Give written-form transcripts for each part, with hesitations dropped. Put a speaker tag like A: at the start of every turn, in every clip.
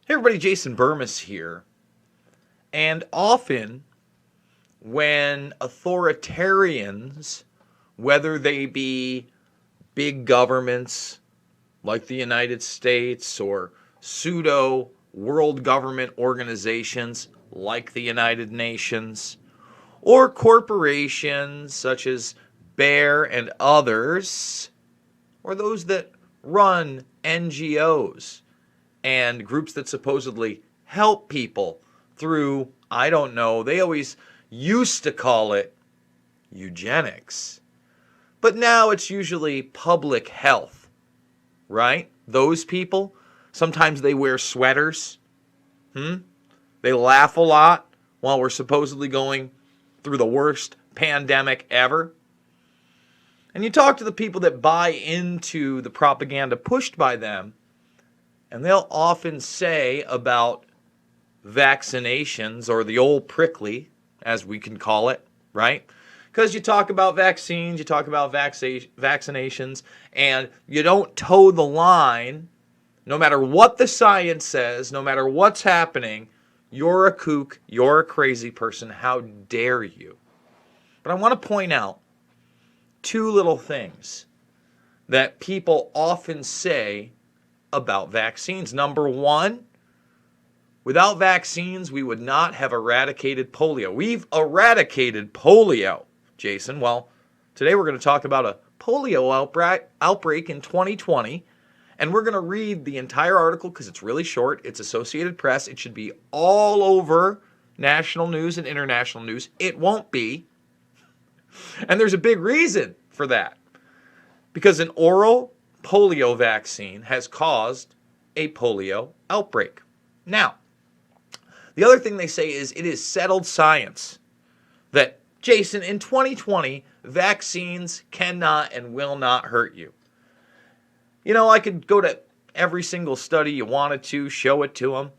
A: Hey everybody, Jason Burmis here. And often when authoritarians, whether they be big governments like the United States or pseudo world government organizations like the United Nations, or corporations such as Bayer and others, or those that run NGOs and groups that supposedly help people through, I don't know, they always used to call it eugenics. But now it's usually public health, right? Those people, sometimes they wear sweaters. They laugh a lot while we're supposedly going through the worst pandemic ever. And you talk to the people that buy into the propaganda pushed by them, and they'll often say about vaccinations, or the old prickly, as we can call it, right? Because you talk about vaccines, you talk about vaccinations, and you don't toe the line. No matter what the science says, no matter what's happening, you're a kook, you're a crazy person, how dare you? But I want to point out two little things that people often say about vaccines. Number one, without vaccines, we would not have eradicated polio. We've eradicated polio, Jason. Well, today we're going to talk about a polio outbreak in 2020, and we're going to read the entire article because it's really short. It's Associated Press. It should be all over national news and international news. It won't be. And there's a big reason for that. Because an oral polio vaccine has caused a polio outbreak. Now, the other thing they say is it is settled science that, Jason, in 2020, vaccines cannot and will not hurt you. You know, I could go to every single study you wanted to, show it to them.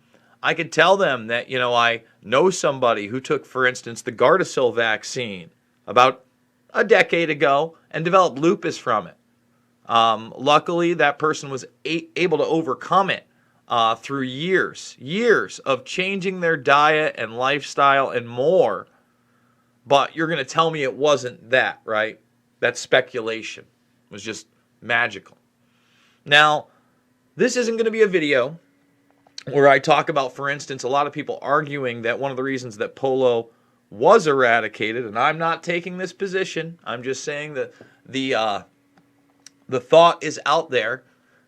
A: I could tell them that, I know somebody who took, for instance, the Gardasil vaccine about a decade ago and developed lupus from it. Luckily, that person was able to overcome it through years of changing their diet and lifestyle and more. But you're going to tell me it wasn't that, right? That's speculation. It was just magical. Now, this isn't going to be a video where I talk about, for instance, a lot of people arguing that one of the reasons that polio was eradicated, and I'm not taking this position, I'm just saying that the thought is out there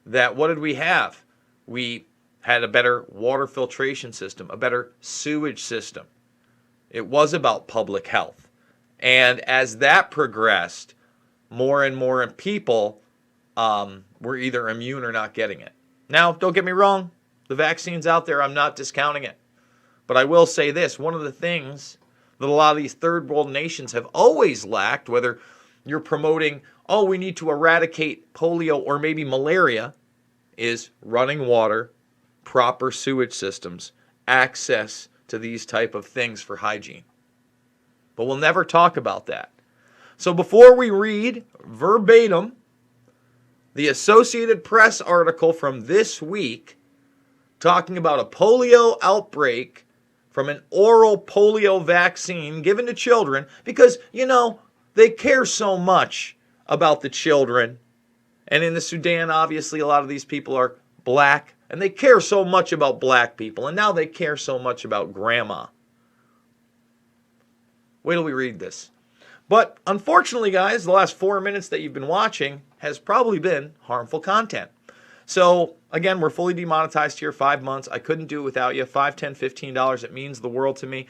A: that what did we have? We had a better water filtration system, a better sewage system. It was about public health. And as that progressed, more and more people were either immune or not getting it. Now, don't get me wrong, the vaccine's out there, I'm not discounting it. But I will say this, one of the things that a lot of these third world nations have always lacked, whether you're promoting, we need to eradicate polio or maybe malaria, is running water, proper sewage systems, access to these type of things for hygiene. But we'll never talk about that. So before we read verbatim the Associated Press article from this week talking about a polio outbreak from an oral polio vaccine given to children, because, they care so much about the children. And in the Sudan, obviously, a lot of these people are black, and they care so much about black people, and now they care so much about grandma. Wait till we read this. But unfortunately, guys, the last 4 minutes that you've been watching has probably been harmful content. So, again, we're fully demonetized here, 5 months. I couldn't do it without you. $5, $10, $15, it means the world to me.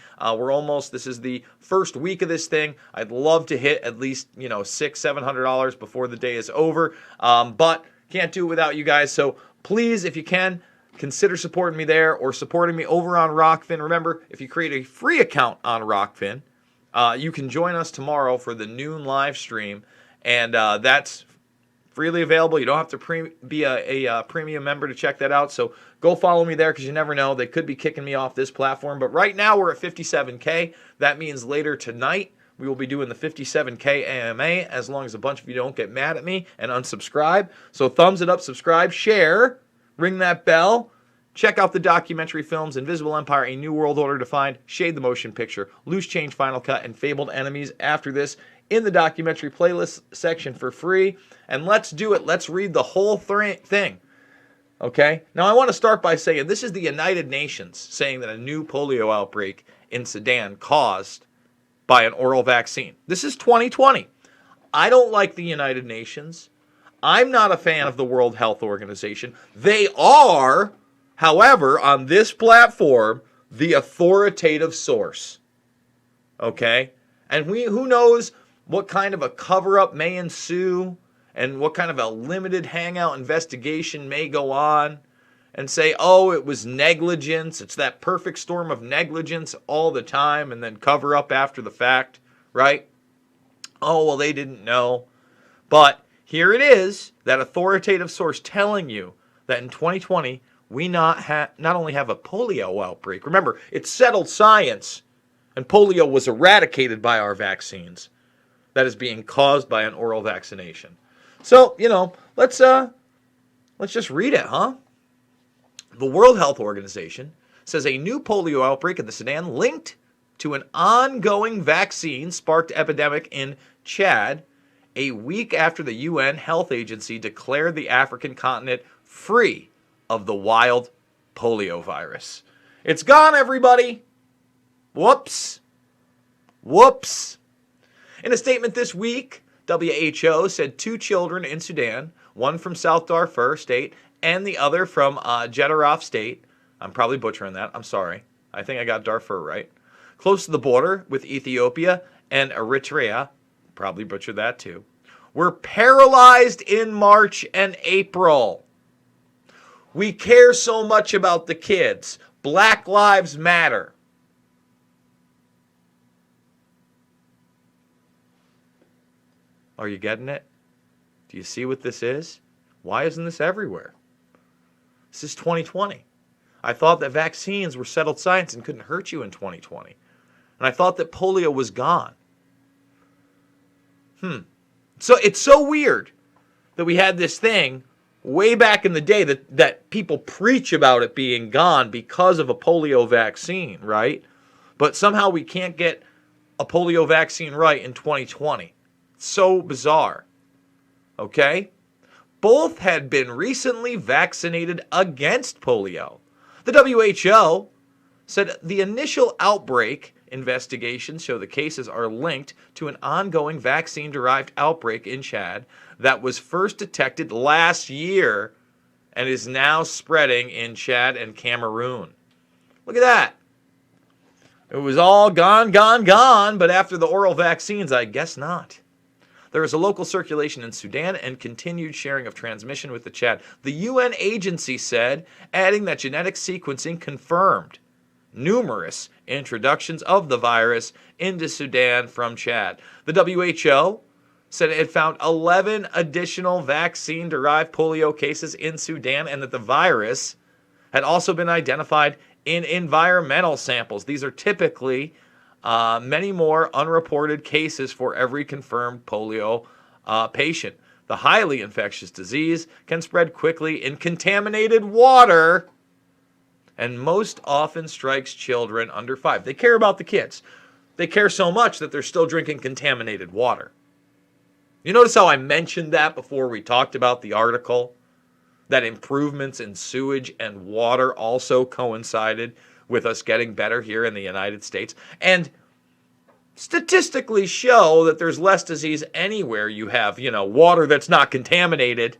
A: This is the first week of this thing. I'd love to hit at least, $600, $700 before the day is over. But can't do it without you guys. So please, if you can, consider supporting me there or supporting me over on Rockfin. Remember, if you create a free account on Rockfin, you can join us tomorrow for the noon live stream. And that's freely available. You don't have to be a premium member to check that out. So go follow me there because you never know. They could be kicking me off this platform. But right now we're at 57K. That means later tonight we will be doing the 57K AMA as long as a bunch of you don't get mad at me and unsubscribe. So thumbs it up, subscribe, share, ring that bell, Check out the documentary films Invisible Empire, A New World Order Defined, Shade the Motion Picture, Loose Change Final Cut, and Fabled Enemies after this in the documentary playlist section for free. And let's do it. Let's read the whole thing. Okay? Now I want to start by saying this is the United Nations saying that a new polio outbreak in Sudan caused by an oral vaccine. This is 2020. I don't like the United Nations. I'm not a fan of the World Health Organization. They are, however, on this platform, the authoritative source. Okay? And who knows what kind of a cover-up may ensue and what kind of a limited hangout investigation may go on and say, oh, it was negligence. It's that perfect storm of negligence all the time and then cover up after the fact, right? Oh, well, they didn't know. But here it is, that authoritative source telling you that in 2020, we not only have a polio outbreak. Remember, it's settled science, and polio was eradicated by our vaccines. That is being caused by an oral vaccination. So, let's just read it, huh? The World Health Organization says a new polio outbreak in the Sudan linked to an ongoing vaccine-sparked epidemic in Chad a week after the UN Health Agency declared the African continent free of the wild polio virus. It's gone, everybody! Whoops! Whoops! In a statement this week, WHO said 2 children in Sudan, one from South Darfur State and the other from Jedaraf State, I'm probably butchering that, I'm sorry, I think I got Darfur right, close to the border with Ethiopia and Eritrea, probably butchered that too, were paralyzed in March and April. We care so much about the kids. Black Lives Matter. Are you getting it? Do you see what this is? Why isn't this everywhere? This is 2020. I thought that vaccines were settled science and couldn't hurt you in 2020. And I thought that polio was gone. So it's so weird that we had this thing way back in the day that people preach about it being gone because of a polio vaccine, right? But somehow we can't get a polio vaccine right in 2020. It's so bizarre. Okay? Both had been recently vaccinated against polio. The WHO said the initial outbreak investigations show the cases are linked to an ongoing vaccine-derived outbreak in Chad that was first detected last year and is now spreading in Chad and Cameroon. Look at that. It was all gone, but after the oral vaccines, I guess not. There is a local circulation in Sudan and continued sharing of transmission with the Chad. The UN agency said, adding that genetic sequencing confirmed numerous introductions of the virus into Sudan from Chad. The WHO said it had found 11 additional vaccine-derived polio cases in Sudan and that the virus had also been identified in environmental samples. These are typically many more unreported cases for every confirmed polio patient. The highly infectious disease can spread quickly in contaminated water and most often strikes children under 5. They care about the kids. They care so much that they're still drinking contaminated water. You notice how I mentioned that before we talked about the article? That improvements in sewage and water also coincided with us getting better here in the United States. And statistically show that there's less disease anywhere you have, water that's not contaminated.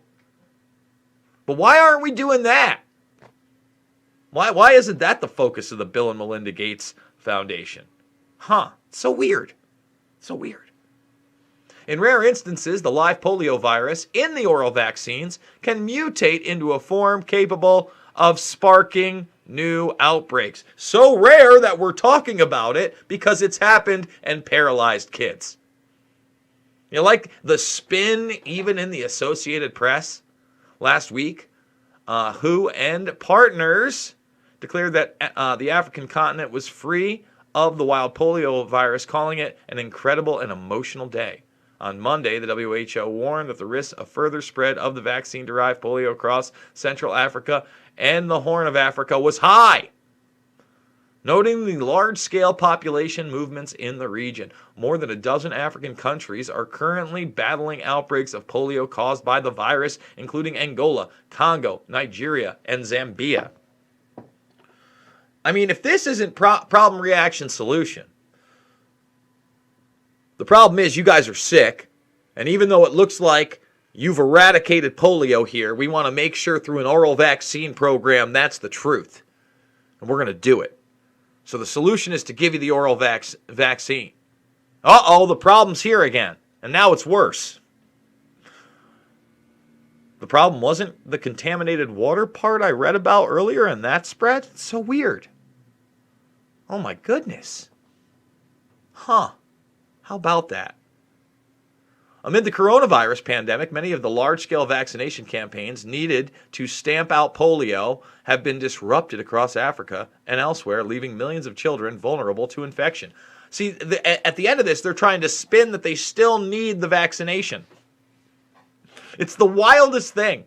A: But why aren't we doing that? Why isn't that the focus of the Bill and Melinda Gates Foundation? So weird. So weird. In rare instances, the live polio virus in the oral vaccines can mutate into a form capable of sparking new outbreaks. So rare that we're talking about it because it's happened and paralyzed kids. Like the spin even in the Associated Press last week, WHO and partners declared that the African continent was free of the wild polio virus, calling it an incredible and emotional day. On Monday, the WHO warned that the risk of further spread of the vaccine-derived polio across Central Africa and the Horn of Africa was high, noting the large-scale population movements in the region. More than a dozen African countries are currently battling outbreaks of polio caused by the virus, including Angola, Congo, Nigeria, and Zambia. I mean, if this isn't problem, reaction, solution, the problem is you guys are sick, and even though it looks like you've eradicated polio here, we want to make sure through an oral vaccine program that's the truth, and we're going to do it. So the solution is to give you the oral vaccine. Uh-oh, the problem's here again. And now it's worse. The problem wasn't the contaminated water part I read about earlier and that spread? It's so weird. Oh my goodness. Huh. How about that? Amid the coronavirus pandemic, many of the large-scale vaccination campaigns needed to stamp out polio have been disrupted across Africa and elsewhere, leaving millions of children vulnerable to infection. See, at the end of this, they're trying to spin that they still need the vaccination. It's the wildest thing.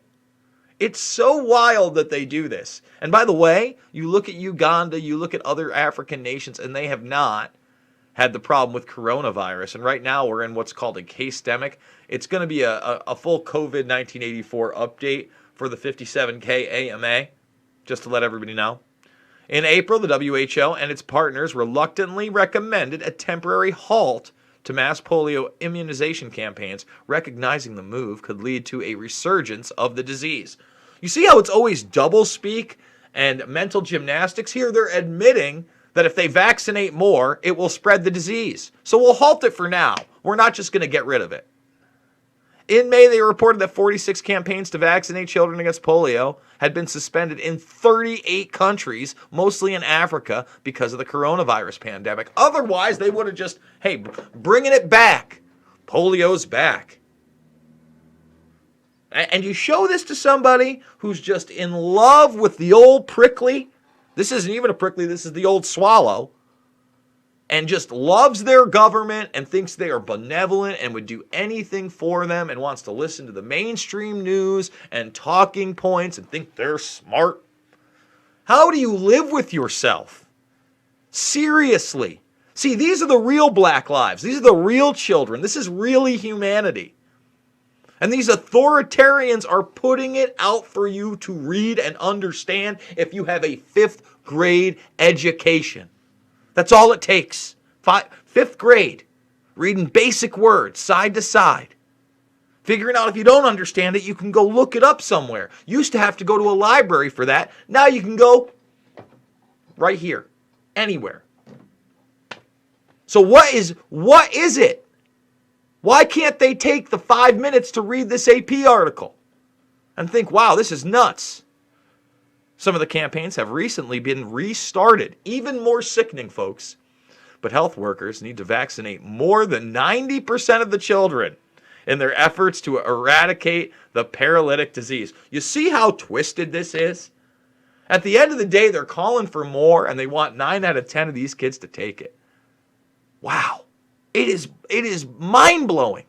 A: It's so wild that they do this. And by the way, you look at Uganda, you look at other African nations, and they have not had the problem with coronavirus. And right now we're in what's called a case-demic. It's going to be a full COVID 1984 update for the 57K AMA, just to let everybody know. In April, the WHO and its partners reluctantly recommended a temporary halt to mass polio immunization campaigns, recognizing the move could lead to a resurgence of the disease. You see how it's always doublespeak and mental gymnastics? Here they're admitting that if they vaccinate more, it will spread the disease. So we'll halt it for now. We're not just going to get rid of it. In May, they reported that 46 campaigns to vaccinate children against polio had been suspended in 38 countries, mostly in Africa, because of the coronavirus pandemic. Otherwise, they would have just, hey, bringing it back. Polio's back. And you show this to somebody who's just in love with the old prickly. This isn't even a prickly, this is the old swallow. And just loves their government and thinks they are benevolent and would do anything for them and wants to listen to the mainstream news and talking points and think they're smart. How do you live with yourself? Seriously. See, these are the real black lives. These are the real children. This is really humanity. And these authoritarians are putting it out for you to read and understand if you have a 5th grade education. That's all it takes. 5th grade. Reading basic words side to side. Figuring out if you don't understand it, you can go look it up somewhere. Used to have to go to a library for that. Now you can go right here. Anywhere. So what is it? Why can't they take the 5 minutes to read this AP article and think, wow, this is nuts? Some of the campaigns have recently been restarted. Even more sickening, folks. But health workers need to vaccinate more than 90% of the children in their efforts to eradicate the paralytic disease. You see how twisted this is? At the end of the day, they're calling for more, and they want 9 out of 10 of these kids to take it. Wow. It is mind-blowing.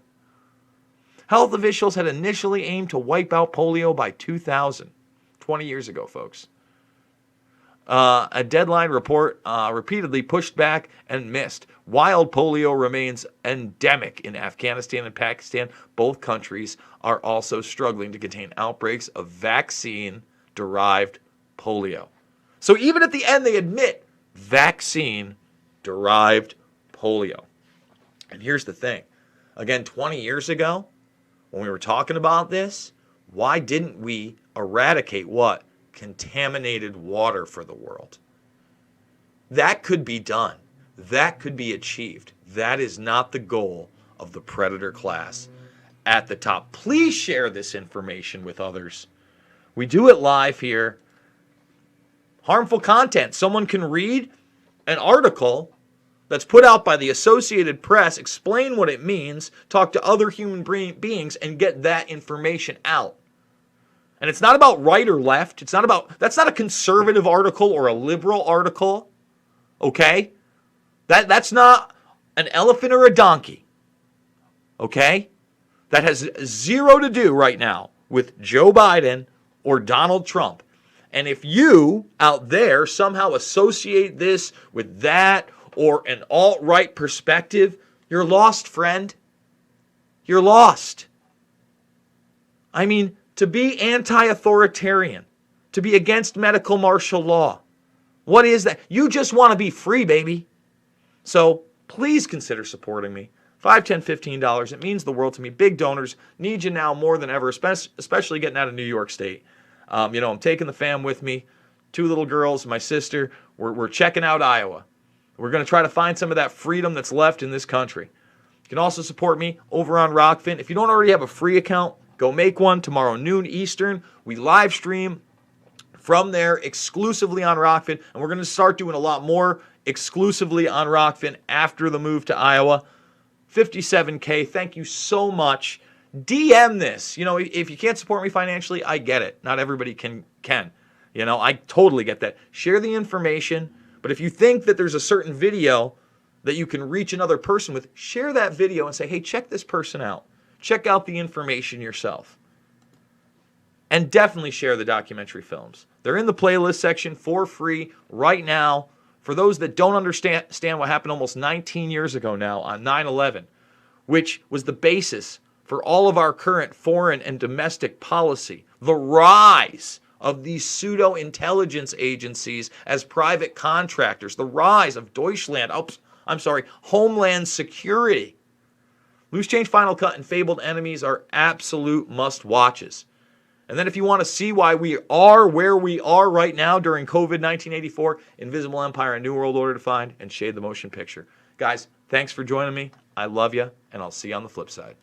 A: Health officials had initially aimed to wipe out polio by 2000, 20 years ago, folks. A deadline report repeatedly pushed back and missed. Wild polio remains endemic in Afghanistan and Pakistan. Both countries are also struggling to contain outbreaks of vaccine-derived polio. So even at the end, they admit vaccine-derived polio. And here's the thing. Again, 20 years ago, when we were talking about this, why didn't we eradicate what? Contaminated water for the world. That could be done. That could be achieved. That is not the goal of the predator class at the top. Please share this information with others. We do it live here. Harmful content. Someone can read an article that's put out by the Associated Press, explain what it means, talk to other human beings, and get that information out. And it's not about right or left. That's not a conservative article or a liberal article. Okay? That's not an elephant or a donkey. okay? That has zero to do right now with Joe Biden or Donald Trump. And if you out there somehow associate this with that or an alt-right perspective, you're lost, friend. You're lost. I mean, to be anti-authoritarian, to be against medical martial law, what is that? You just want to be free, baby. So please consider supporting me. $5, $10, $15. It means the world to me. Big donors need you now more than ever, especially getting out of New York State. I'm taking the fam with me. 2 little girls, my sister. We're checking out Iowa. We're going to try to find some of that freedom that's left in this country. You can also support me over on Rockfin. If you don't already have a free account, go make one tomorrow noon Eastern. We live stream from there exclusively on Rockfin, and we're going to start doing a lot more exclusively on Rockfin after the move to Iowa. 57K. Thank you so much. DM this. If you can't support me financially, I get it. Not everybody can. I totally get that. Share the information. But if you think that there's a certain video that you can reach another person with, share that video and say, hey, check this person out. Check out the information yourself. And definitely share the documentary films. They're in the playlist section for free right now. For those that don't understand what happened almost 19 years ago now on 9/11, which was the basis for all of our current foreign and domestic policy, the rise of these pseudo-intelligence agencies as private contractors, the rise of Homeland Security. Loose Change, Final Cut, and Fabled Enemies are absolute must-watches. And then if you want to see why we are where we are right now during COVID 1984, Invisible Empire, A New World Order Defined, and Shade the Motion Picture. Guys, thanks for joining me. I love you, and I'll see you on the flip side.